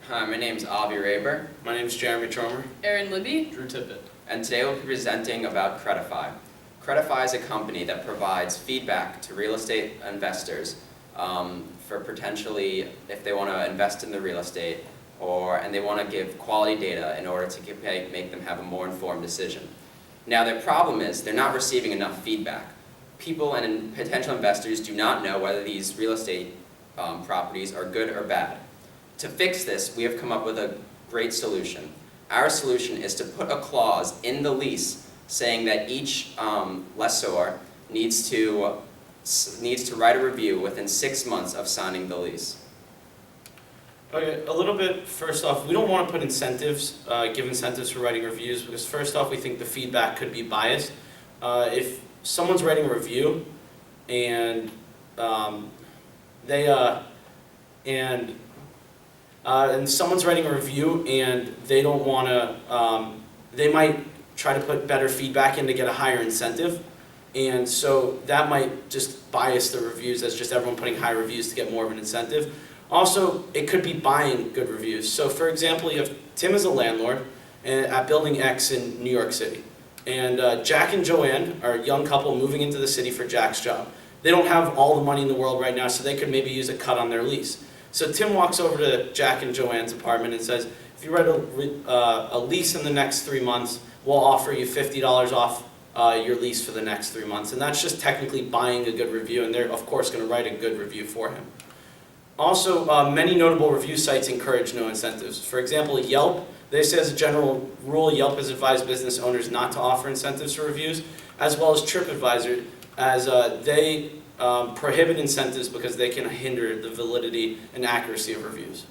Hi, my name's Avi Raber. My name is Jeremy Tromer. Aaron Libby. Drew Tippett. And today we'll be presenting about Credify. Credify is a company that provides feedback to real estate investors for potentially if they want to invest in the real estate and they want to give quality data in order to make them have a more informed decision. Now their problem is they're not receiving enough feedback. People and potential investors do not know whether these real estate properties are good or bad. To fix this, we have come up with a great solution. Our solution is to put a clause in the lease saying that each lessor needs to write a review within 6 months of signing the lease. Okay, a little bit, first off, we don't want to put incentives, give incentives for writing reviews, because first off, we think the feedback could be biased. If someone's writing a review and someone's writing a review and they don't want to, they might try to put better feedback in to get a higher incentive, and so that might just bias the reviews as just everyone putting high reviews to get more of an incentive. Also, it could be buying good reviews. So for example, you have Tim is a landlord at Building X in New York City, and Jack and Joanne are a young couple moving into the city for Jack's job. They don't have all the money in the world right now, so they could maybe use a cut on their lease. So Tim walks over to Jack and Joanne's apartment and says, if you write a lease in the next 3 months, we'll offer you $50 off your lease for the next 3 months. And that's just technically buying a good review, and they're of course going to write a good review for him. Also, many notable review sites encourage no incentives. For example, Yelp, they say as a general rule, Yelp has advised business owners not to offer incentives for reviews, as well as TripAdvisor, as they prohibit incentives because they can hinder the validity and accuracy of reviews.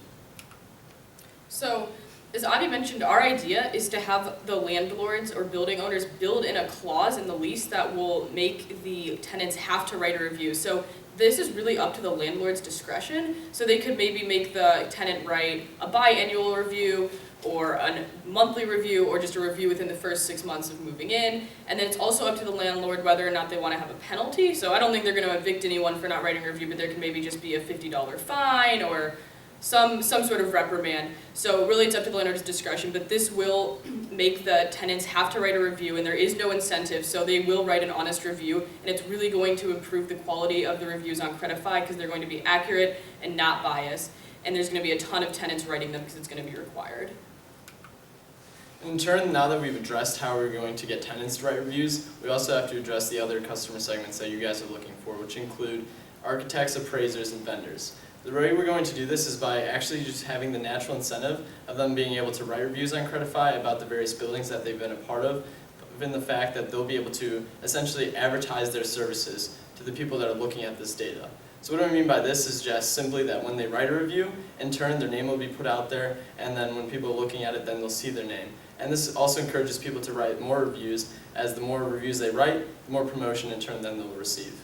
So, as Avi mentioned, our idea is to have the landlords or building owners build in a clause in the lease that will make the tenants have to write a review. So this is really up to the landlord's discretion. So they could maybe make the tenant write a biannual review or a monthly review or just a review within the first 6 months of moving in. And then it's also up to the landlord whether or not they want to have a penalty. So I don't think they're going to evict anyone for not writing a review, but there can maybe just be a $50 fine or some sort of reprimand. So really it's up to the landlord's discretion, but this will make the tenants have to write a review, and there is no incentive, so they will write an honest review, and it's really going to improve the quality of the reviews on Credify because they're going to be accurate and not biased, and there's going to be a ton of tenants writing them because it's going to be required. In turn, now that we've addressed how we're going to get tenants to write reviews, we also have to address the other customer segments that you guys are looking for, which include architects, appraisers, and vendors. The way we're going to do this is by actually just having the natural incentive of them being able to write reviews on Credify about the various buildings that they've been a part of, given the fact that they'll be able to essentially advertise their services to the people that are looking at this data. So what I mean by this is just simply that when they write a review, in turn their name will be put out there, and then when people are looking at it, then they'll see their name. And this also encourages people to write more reviews, as the more reviews they write, the more promotion in turn then they'll receive.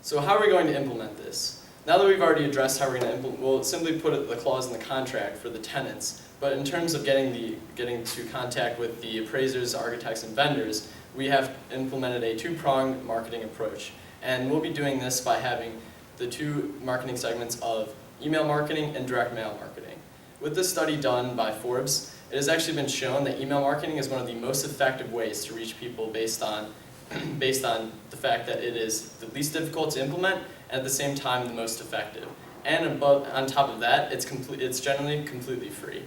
So how are we going to implement this? Now that we've already addressed how we're going to implement, we'll simply put the clause in the contract for the tenants, but in terms of getting to contact with the appraisers, architects, and vendors, we have implemented a two-pronged marketing approach. And we'll be doing this by having the two marketing segments of email marketing and direct mail marketing. With this study done by Forbes, it has actually been shown that email marketing is one of the most effective ways to reach people based on the fact that it is the least difficult to implement and at the same time the most effective. And on top of that, it's generally completely free.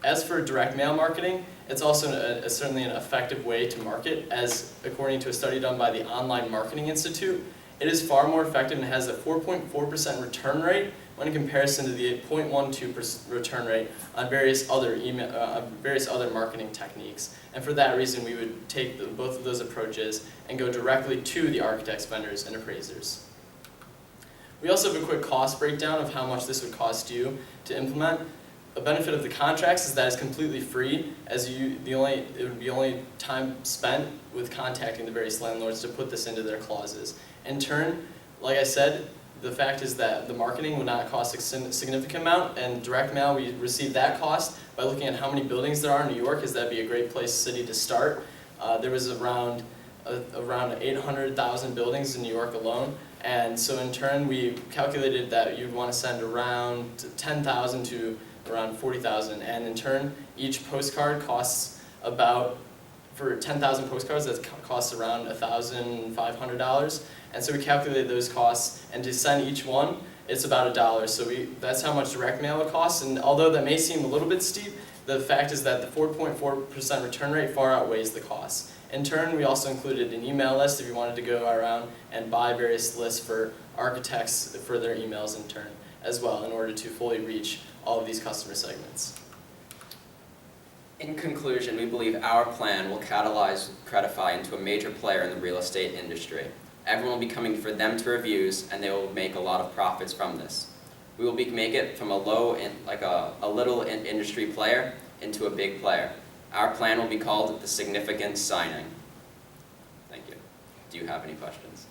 As for direct mail marketing, it's also certainly an effective way to market, as according to a study done by the Online Marketing Institute, it is far more effective and has a 4.4% return rate when in comparison to the 0.12% return rate on various other marketing techniques. And for that reason, we would take both of those approaches and go directly to the architects, vendors, and appraisers. We also have a quick cost breakdown of how much this would cost you to implement. A benefit of the contracts is that it's completely free, as it would be only time spent with contacting the various landlords to put this into their clauses. In turn, like I said, the fact is that the marketing would not cost a significant amount, and direct mail, we receive that cost by looking at how many buildings there are in New York, as that'd be a great city to start. There was around 800,000 buildings in New York alone, And so in turn, we calculated that you'd want to send around 10,000 to around 40,000. And in turn, each postcard costs about, for 10,000 postcards, that costs around $1,500. And so we calculated those costs, and to send each one, it's about $1. So that's how much direct mail it costs. And although that may seem a little bit steep, the fact is that the 4.4% return rate far outweighs the cost. In turn, we also included an email list if you wanted to go around and buy various lists for architects for their emails in turn as well, in order to fully reach all of these customer segments. In conclusion, we believe our plan will catalyze Credify into a major player in the real estate industry. Everyone will be coming for them to reviews, and they will make a lot of profits from this. We will make it from a little industry player into a big player. Our plan will be called the Significant Signing. Thank you. Do you have any questions?